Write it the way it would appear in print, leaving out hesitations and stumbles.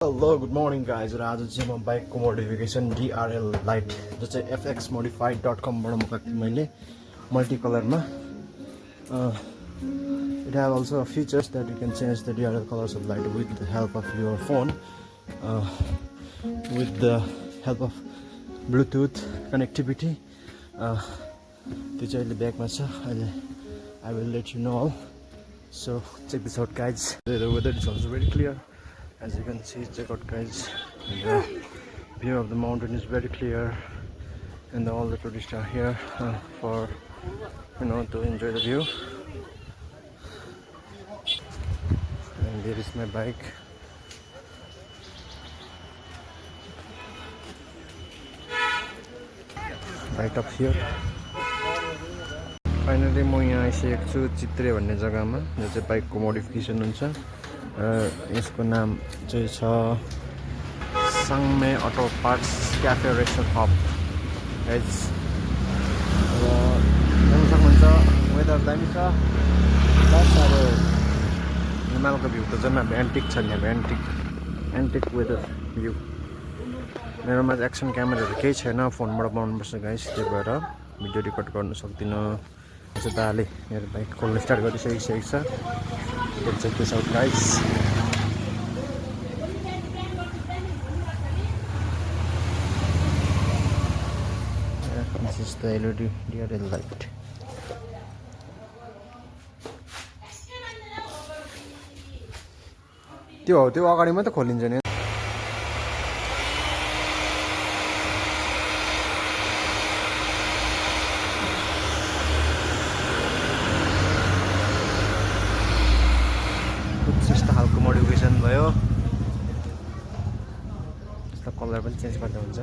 Hello, good morning guys. र आज चाहिँ म बाइकको मोडिफिकेसन DRL लाइट जो चाहिँ fxmodified.com बाट मगाएको थिएँ मैले मल्टी कलरमा it have also features that you can change the DRL colors of light with the help of your phone with the help of Bluetooth connectivity त्यो चाहिँ अहिले ब्यागमा छ अहिले I will let you know all. So check this out guys. The weather is also very clear. As you can see, check out guys, the view of the mountain is very clear and all the tourists are here for to enjoy the view. And there is my bike. Right up here. Finally म यहाँ आइसकेको छु चित्रे भन्ने जग्गामा जो चाहिँ बाइकको modification हुन्छ यसको नाम चाहिँ छ Sangme auto parts cafe restaurant hub guys र हेर्न सक्नुहुन्छ वेदर दामी छ प्लस अब हिमालको भ्यू त झन् अब एन्टिक छ नि अब एन्टिक वेदर भ्यू मेरोमा चाहिँ एक्सन क्यामेराहरू केही छैन फोनबाट बनाउनुपर्छ गाइज त्यही भएर भिडियो रेकर्ड गर्न सक्दिनँ यसो दाले मेरो बाइक खोल्न स्टार्ट गरिसकेको छ check this out guys. This is the LED DRL light. त्यो अगाडि मात्र खोलिन्छ नि यस्तो खालको मोडिफिकेसन भयो यस्तो कलर पनि चेन्ज गर्दा हुन्छ